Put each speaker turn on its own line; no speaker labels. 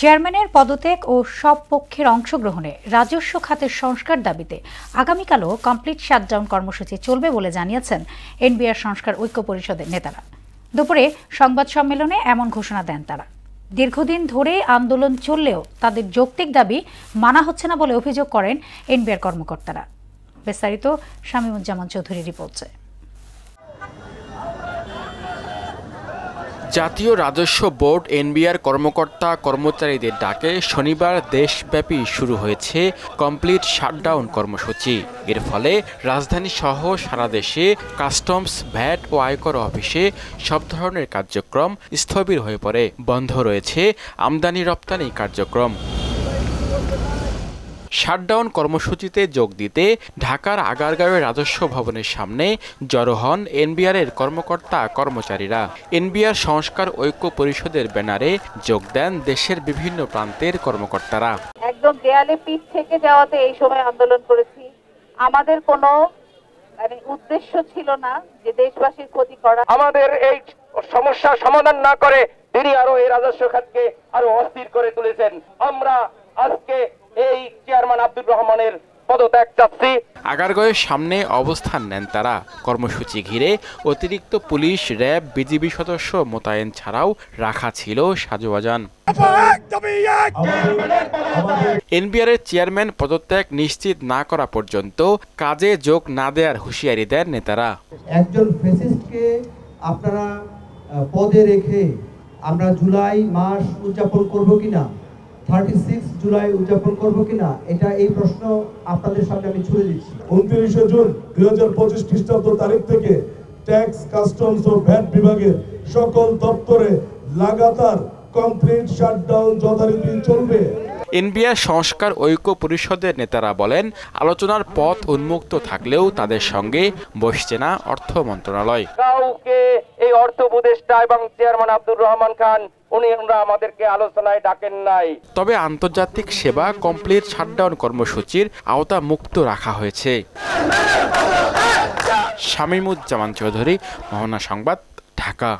চেয়ারম্যানের পদত্যাগ ও সব পক্ষের অংশগ্রহণে রাজস্ব খাতের সংস্কার দাবিতে আগামীকালও কমপ্লিট শাটডাউন কর্মসূচি চলবে বলে জানিয়েছেন এনবিআর সংস্কার ঐক্য পরিষদের নেতারা। দুপুরে সংবাদ সম্মেলনে এমন ঘোষণা দেন তারা। দীর্ঘদিন ধরে আন্দোলন চললেও তাদের যৌক্তিক দাবি মানা হচ্ছে না বলে অভিযোগ করেন এনবিআর কর্মকর্তারা। বিস্তারিত শামীমুজ্জামান চৌধুরী রিপোর্টে।
জাতীয় রাজস্ব বোর্ড এনবিআর কর্মকর্তা কর্মচারীদের ডাকে শনিবার দেশব্যাপী শুরু হয়েছে কমপ্লিট শাটডাউন কর্মসূচি। এর ফলে রাজধানী সহ সারা দেশে কাস্টমস, ভ্যাট ও আয়কর অফিসে সব ধরনের কার্যক্রম স্থবির হয়ে পড়ে। বন্ধ রয়েছে আমদানি রপ্তানি কার্যক্রম। শাটডাউন কর্মসূচিতে যোগ দিতে ঢাকার আগারগাঁওয়ের রাজস্ব ভবনের সামনে জড়ো হন এনবিআরের কর্মকর্তা কর্মচারীরা। এনবিআর সংস্কার ঐক্য পরিষদের ব্যানারে যোগ দেন দেশের বিভিন্ন প্রান্তের কর্মকর্তারা।
একদম দেয়ালে পিঠ থেকে যাওয়াতে এই সময় আন্দোলন করেছি। আমাদের কোনো উদ্দেশ্য ছিল না যে দেশবাসীর ক্ষতি করা।
আমাদের এই সমস্যার সমাধান না করে তিনি আরো এই রাজস্ব খাতকে আরো অস্থির করে তুলেছেন। আমরা আজকে এই চেয়ারম্যান আব্দুর রহমানের পদত্যাগ চাচ্ছি।
আগারগাঁওয়ের সামনে অবস্থান নেন তারা। কর্মসূচি ঘিরে অতিরিক্ত পুলিশ, র্যাব, বিজিবি সদস্য মোতায়েন ছাড়াও রাখা ছিল সাজোয়াজান। এনবিআরের চেয়ারম্যান পদত্যাগ নিশ্চিত না করা পর্যন্ত কাজে যোগ না দেওয়ার হুঁশিয়ারি দেন নেতারা।
একজন ফ্যাসিস্টকে আপনারা পদে রেখে আমরা জুলাই মাস উদযাপন করব কিনা, 36 জুলাই উদযাপন করবো কিনা, এই প্রশ্ন আপনাদের সামনে আমি ছুড়ে দিচ্ছি।
29 জুন 2025 খ্রিস্টাব্দ তারিখ থেকে ট্যাক্স, কাস্টমস ও ভ্যাট বিভাগের সকল দপ্তরে লাগাতার কমপ্লিট শাটডাউন যথারীতি চলবে।
এনবিআর সংস্কার ঐক্য পরিষদের নেতারা বলেন, আলোচনার পথ উন্মুক্ত থাকলেও তাদের সঙ্গে বসছে না অর্থ মন্ত্রণালয়।
কাউকে এই অর্থ উপদেষ্টা এবং চেয়ারম্যান আব্দুর রহমান খান ওনারা আমাদেরকে আলোচনায় ডাকেন নাই।
তবে আন্তর্জাতিক সেবা কমপ্লিট শাটডাউন কর্মসূচির আওতা মুক্ত রাখা হয়েছে। শামীমুজ্জামান চৌধুরী, মোহনা সংবাদ, ঢাকা।